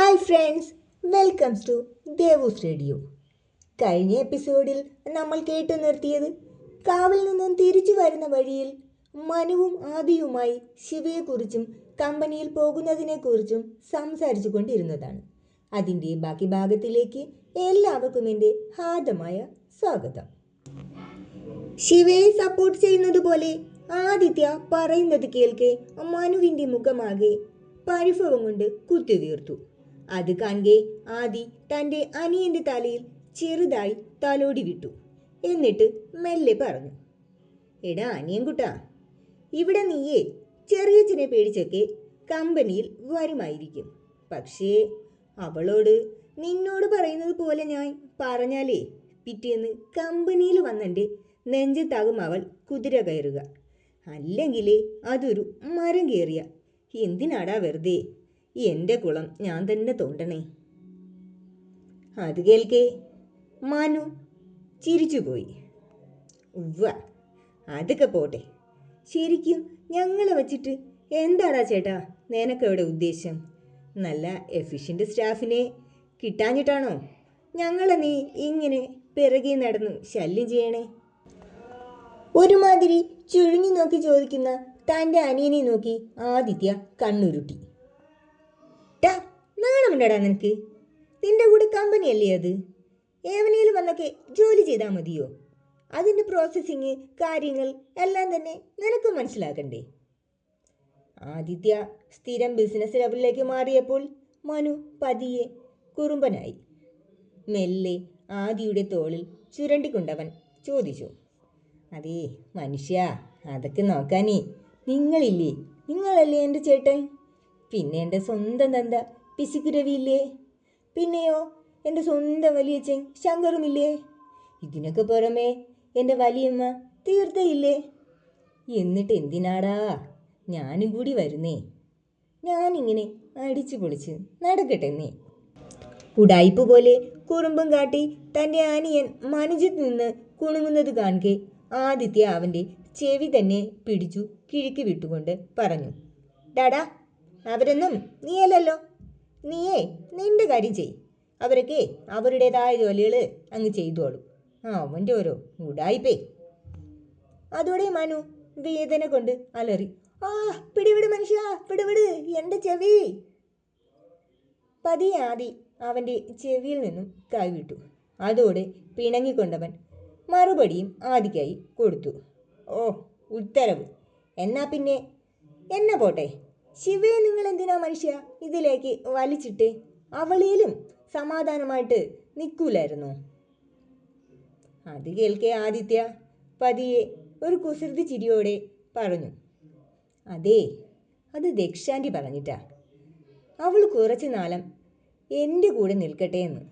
Hi friends, welcomes to Devu's radio. കഴിഞ്ഞ എപ്പിസോഡിൽ നമ്മൾ കേട്ടു നിർത്തിയത് കാവിൽ നിന്നും തിരിച്ചു വരുന്ന വഴിയിൽ മനുവും ആദിയുമായി ശിവയെക്കുറിച്ചും കമ്പനിയിൽ പോകുന്നതിനെക്കുറിച്ചും സംസാരിച്ചു കൊണ്ടിരുന്നതാണ്. അതിൻ്റെ ബാക്കി ഭാഗത്തിലേക്ക് എല്ലാവർക്കും എൻ്റെ ഹാർദമായ സ്വാഗതം. ശിവയെ സപ്പോർട്ട് ചെയ്യുന്നത് പോലെ ആദിത്യ പറയുന്നത് കേൾക്കെ മനുവിൻ്റെ മുഖമാകെ പരിഭവം കൊണ്ട് കുത്തിവീർത്തു. അത് കാണെ ആദി തൻ്റെ അനിയൻ്റെ തലയിൽ ചെറുതായി തലോടി വിട്ടു. എന്നിട്ട് മെല്ലെ പറഞ്ഞു, എടാ അനിയൻകുട്ടാ, ഇവിടെ നീയേ ചെറിയച്ഛനെ പേടിച്ചൊക്കെ കമ്പനിയിൽ വരുമായിരിക്കും. പക്ഷേ അവളോട് നിന്നോട് പറയുന്നത് പോലെ ഞാൻ പറഞ്ഞാലേ പിറ്റേന്ന് കമ്പനിയിൽ വന്നെൻ്റെ നെഞ്ചത്താകും അവൾ കുതിര കയറുക. അല്ലെങ്കിലേ അതൊരു മരം കയറിയ. എന്തിനാടാ വെറുതെ എൻ്റെ കുളം ഞാൻ തന്നെ തോണ്ടണേ? അത് കേൾക്കെ മനു ചിരിച്ചുപോയി. ഉവ്വ, അതൊക്കെ പോട്ടെ. ശരിക്കും ഞങ്ങളെ വച്ചിട്ട് എന്താടാ ചേട്ടാ നിനക്കവിടെ ഉദ്ദേശം? നല്ല എഫിഷ്യൻ്റ് സ്റ്റാഫിനെ കിട്ടാഞ്ഞിട്ടാണോ ഞങ്ങളെ നീ ഇങ്ങനെ പിറകെ നടന്ന് ശല്യം ചെയ്യണേ? ഒരുമാതിരി ചുഴുങ്ങി നോക്കി ചോദിക്കുന്ന തൻ്റെ അനിയനെ നോക്കി ആദിത്യ കണ്ണുരുട്ടി. ടാ, നാണമുണ്ടടാ നിനക്ക്? നിന്റെ കൂടെ കമ്പനിയല്ലേ അത്? ഏവനേലും വന്നൊക്കെ ജോലി ചെയ്താൽ മതിയോ? അതിൻ്റെ പ്രോസസ്സിങ് കാര്യങ്ങൾ എല്ലാം തന്നെ നിനക്ക് മനസ്സിലാക്കണ്ടേ? ആദിത്യ സ്ഥിരം ബിസിനസ് ലെവലിലേക്ക് മാറിയപ്പോൾ മനു പതിയെ കുറുമ്പനായി. മെല്ലെ ആദിയുടെ തോളിൽ ചുരണ്ടിക്കൊണ്ടവൻ ചോദിച്ചു, അതേ മനുഷ്യ, അതൊക്കെ നോക്കാനേ നിങ്ങളില്ലേ? നിങ്ങളല്ലേ എൻ്റെ ചേട്ടൻ? പിന്നെ എൻ്റെ സ്വന്തം തന്ത പിശുക്കുരവിയില്ലേ? പിന്നെയോ എൻ്റെ സ്വന്തം വലിയച്ഛൻ ശങ്കറുമില്ലേ? ഇതിനൊക്കെ പുറമേ എൻ്റെ വലിയമ്മ തീർത്ഥയില്ലേ? എന്നിട്ട് എന്തിനാടാ ഞാനും കൂടി വരുന്നേ? ഞാനിങ്ങനെ അടിച്ചു പൊളിച്ച് നടക്കട്ടെന്നേ. ഉടായിപ്പ് പോലെ കുറുമ്പും കാട്ടി തൻ്റെ അനിയൻ മനുജിത്ത് നിന്ന് കുണുങ്ങുന്നത് കാണെ ആദിത്യ അവൻ്റെ ചെവി തന്നെ പിടിച്ചു കിഴുക്കി വിട്ടുകൊണ്ട് പറഞ്ഞു, ഡാടാ, അവരൊന്നും നീയല്ലല്ലോ. നീയേ നിന്റെ കാര്യം ചെയ്. അവരൊക്കെ അവരുടേതായ ജോലികൾ അങ്ങ് ചെയ്തോളും. അവൻ്റെ ഓരോ ഉടായിപ്പേ. അതോടെ മനു വേദന കൊണ്ട് അലറി, ആ പിടിവിട് മനുഷ്യ, പിടിവിട് എൻ്റെ ചെവി. പതിയെ ആദി അവൻ്റെ ചെവിയിൽ നിന്നും കൈവിട്ടു. അതോടെ പിണങ്ങിക്കൊണ്ടവൻ മറുപടിയും ആദിക്കായി കൊടുത്തു. ഓ, ഉത്തരവ്. എന്നാ പിന്നെ എന്നെ പോട്ടെ. ശിവയെ നിങ്ങൾ എന്തിനാ മനുഷ്യ ഇതിലേക്ക് വലിച്ചിട്ട്? അവളിലും സമാധാനമായിട്ട് നിൽക്കൂലായിരുന്നു? അത് കേൾക്കെ ആദിത്യ പതിയെ ഒരു കുസൃതി ചിരിയോടെ പറഞ്ഞു, അതേ, അത് ദക്ഷാന്റി പറഞ്ഞിട്ടാ. അവൾ കുറച്ചു നാളം എൻ്റെ കൂടെ നിൽക്കട്ടെ എന്ന്.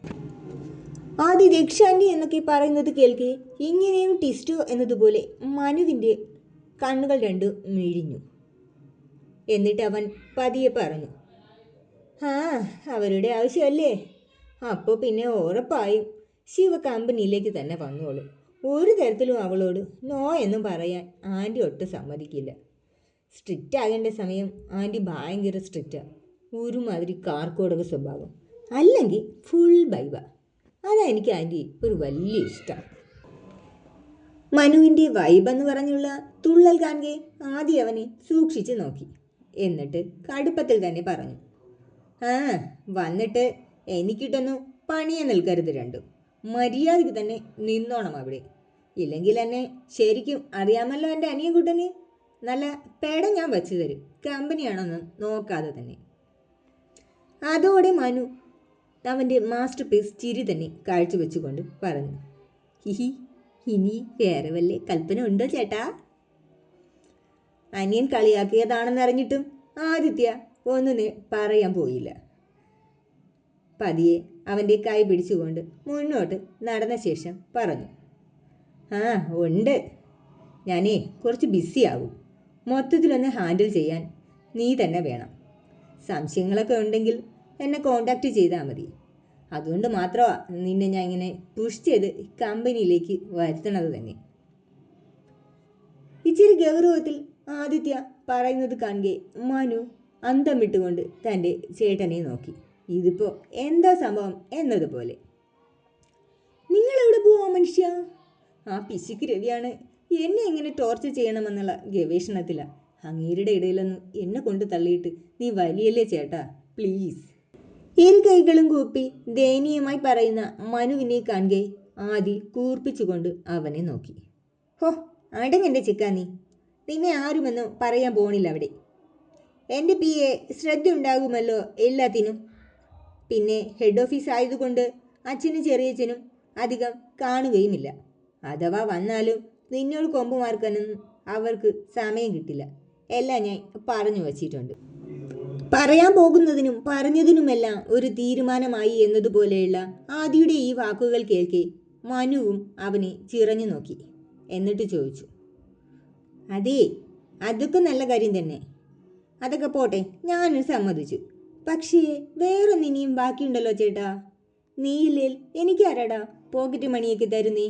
ആദ്യ ദക്ഷാന്റി എന്നൊക്കെ പറയുന്നത് കേൾക്കെ ഇങ്ങനെയും ടിസ്റ്റോ എന്നതുപോലെ മനുവിൻ്റെ കണ്ണുകൾ രണ്ടു മിഴിഞ്ഞു. എന്നിട്ട് അവൻ പതിയെ പറഞ്ഞു, ആ അവരുടെ ആവശ്യമല്ലേ? അപ്പോൾ പിന്നെ ഉറപ്പായും ശിവ കമ്പനിയിലേക്ക് തന്നെ വന്നോളും. ഒരു തരത്തിലും അവളോട് നോ എന്നും പറയാൻ ആൻറ്റി ഒട്ടും സമ്മതിക്കില്ല. സ്ട്രിക്റ്റ് ആകേണ്ട സമയം ആൻറ്റി ഭയങ്കര സ്ട്രിക്റ്റാണ്. ഒരുമാതിരി കാർക്കോടക സ്വഭാവം, അല്ലെങ്കിൽ ഫുൾ ബൈബ. അതാ എനിക്ക് ആൻറ്റി ഒരു വലിയ ഇഷ്ടം. മനുവിൻ്റെ വൈബെന്ന് പറഞ്ഞുള്ള തുള്ളൽ കാണെ ആദ്യം അവനെ സൂക്ഷിച്ച് നോക്കി. എന്നിട്ട് കടുപ്പത്തിൽ തന്നെ പറഞ്ഞു, ആ വന്നിട്ട് എനിക്കിട്ടൊന്നും പണിയെ നിൽക്കരുത് രണ്ടും. മര്യാദയ്ക്ക് തന്നെ നിന്നോണം അവിടെ. ഇല്ലെങ്കിൽ എന്നെ ശരിക്കും അറിയാമല്ലോ എൻ്റെ അനിയൻകുട്ടന്. നല്ല പേട ഞാൻ വച്ചു തരും, കമ്പനിയാണോന്ന് നോക്കാതെ തന്നെ. അതോടെ മനു അവൻ്റെ മാസ്റ്റർ പീസ് ചിരി തന്നെ കാഴ്ചവെച്ചുകൊണ്ട് പറഞ്ഞു, ഹിഹി, ഇനി വേറെ വല്ല കൽപ്പന ഉണ്ടോ ചേട്ടാ? അനിയൻ കളിയാക്കിയതാണെന്നറിഞ്ഞിട്ടും ആദിത്യ ഒന്നും പറയാൻ പോയില്ല. പതിയെ അവൻ്റെ കൈ പിടിച്ചുകൊണ്ട് മുന്നോട്ട് നടന്ന ശേഷം പറഞ്ഞു, ആ ഉണ്ട്, ഞാനേ കുറച്ച് ബിസിയാകും. മൊത്തത്തിലൊന്ന് ഹാൻഡിൽ ചെയ്യാൻ നീ തന്നെ വേണം. സംശയങ്ങളൊക്കെ ഉണ്ടെങ്കിൽ എന്നെ കോണ്ടാക്ട് ചെയ്താൽ മതി. അതുകൊണ്ട് മാത്രമാണ് നിന്നെ ഞാൻ ഇങ്ങനെ പുഷ് ചെയ്ത് കമ്പനിയിലേക്ക് വരുത്തണത് തന്നെ. ഇച്ചിരി ഗൗരവത്തിൽ ആദിത്യ പറയുന്നത് കാണെ മനു അന്തം വിട്ടുകൊണ്ട് തൻ്റെ ചേട്ടനെ നോക്കി. ഇതിപ്പോൾ എന്താ സംഭവം എന്നതുപോലെ. നിങ്ങളെവിടെ പോവാ മനുഷ്യ? ആ പിശുക്ക് രവിയാണ് എന്നെ എങ്ങനെ ടോർച്ചർ ചെയ്യണമെന്നുള്ള ഗവേഷണത്തിലാണ്. അങ്ങേരുടെ ഇടയിലൊന്നും എന്നെ കൊണ്ട് തള്ളിയിട്ട് നീ വലിയല്ലേ ചേട്ടാ, പ്ലീസ്. ഇരു കൈകളും കൂപ്പി ദയനീയമായി പറയുന്ന മനുവിനെ കാണുകെ ആദി കൂർപ്പിച്ചുകൊണ്ട് അവനെ നോക്കി. ഹോ, അടങ്ങെൻ്റെ ചിക്കാ നീ. നിന്നെ ആരുമെന്നും പറയാൻ പോണില്ല അവിടെ. എൻ്റെ PA ശ്രദ്ധ ഉണ്ടാകുമല്ലോ എല്ലാത്തിനും. പിന്നെ ഹെഡ് ഓഫീസ് ആയതുകൊണ്ട് അച്ഛനും ചെറിയച്ഛനും അധികം കാണുകയുമില്ല. അഥവാ വന്നാലും നിന്നോട് കൊമ്പുമാർക്കാനൊന്നും അവർക്ക് സമയം കിട്ടില്ല. എല്ലാം ഞാൻ പറഞ്ഞു വച്ചിട്ടുണ്ട്. പറയാൻ പോകുന്നതിനും പറഞ്ഞതിനുമെല്ലാം ഒരു തീരുമാനമായി എന്നതുപോലെയുള്ള ആദിയുടെ ഈ വാക്കുകൾ കേൾക്കെ മനുവും അവനെ ചിറഞ്ഞു നോക്കി. എന്നിട്ട് ചോദിച്ചു, അതേ, അതൊക്കെ നല്ല കാര്യം തന്നെ. അതൊക്കെ പോട്ടെ, ഞാനും സമ്മതിച്ചു. പക്ഷേ വേറൊന്നിനിയും ബാക്കിയുണ്ടല്ലോ ചേട്ടാ. നീയില്ലേൽ എനിക്കാരാടാ പോക്കറ്റ് മണിയൊക്കെ തരുന്നേ?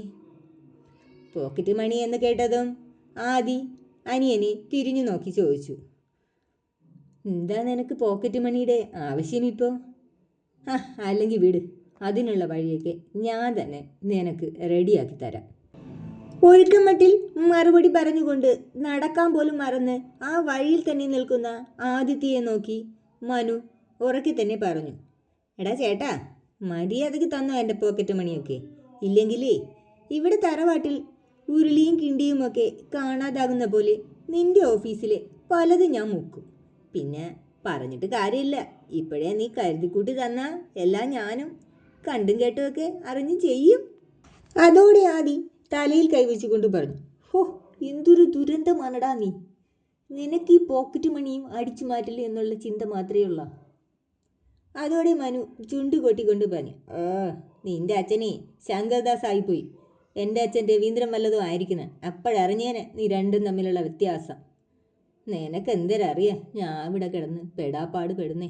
പോക്കറ്റ് മണി എന്ന് കേട്ടതും ആദി അനിയനെ തിരിഞ്ഞു നോക്കി ചോദിച്ചു, എന്താ നിനക്ക് പോക്കറ്റ് മണിയുടെ ആവശ്യമിപ്പോൾ? അല്ലെങ്കിൽ വിട്, അതിനുള്ള വഴിയൊക്കെ ഞാൻ തന്നെ നിനക്ക് റെഡിയാക്കി തരാം. ഒഴുക്കമട്ടിൽ മറുപടി പറഞ്ഞുകൊണ്ട് നടക്കാൻ പോലും മറന്ന് ആ വഴിയിൽ തന്നെ നിൽക്കുന്ന ആദിത്യയെ നോക്കി മനു ഉറക്കെ തന്നെ പറഞ്ഞു, എടാ ചേട്ടാ, മര്യാദയ്ക്ക് തന്നോ എൻ്റെ പോക്കറ്റ് മണിയൊക്കെ. ഇല്ലെങ്കിലേ ഇവിടെ തറവാട്ടിൽ ഉരുളിയും കിണ്ടിയുമൊക്കെ കാണാതാകുന്ന പോലെ നിന്റെ ഓഫീസിലെ പലതും ഞാൻ മുക്കും. പിന്നെ പറഞ്ഞിട്ട് കാര്യമില്ല, ഇപ്പോഴേ നീ കരുതിക്കൂട്ടി തന്നാൽ എല്ലാം ഞാനും കണ്ടും കേട്ടുമൊക്കെ അറിഞ്ഞും ചെയ്യും. അതോടെ ആദി തലയിൽ കൈവച്ചുകൊണ്ട് പറഞ്ഞു, ഹോ, എന്തൊരു ദുരന്തമാണടാ നീ. നിനക്ക് ഈ പോക്കറ്റ് മണിയും അടിച്ചു മാറ്റില്ല എന്നുള്ള ചിന്ത മാത്രമേ ഉള്ളൂ. അതോടെ മനു ചുണ്ടുകൊട്ടിക്കൊണ്ട് പറഞ്ഞു, നിന്റെ അച്ഛനെ ശങ്കർദാസ് ആയിപ്പോയി. എൻ്റെ അച്ഛൻ രവീന്ദ്രൻ വല്ലതും ആയിരിക്കുന്നത്. അപ്പോഴറിഞ്ഞേനെ നീ രണ്ടും തമ്മിലുള്ള വ്യത്യാസം. നിനക്ക് എന്തരറിയാം ഞാൻ ഇവിടെ കിടന്ന് പെടാപ്പാട് പെടുന്നേ.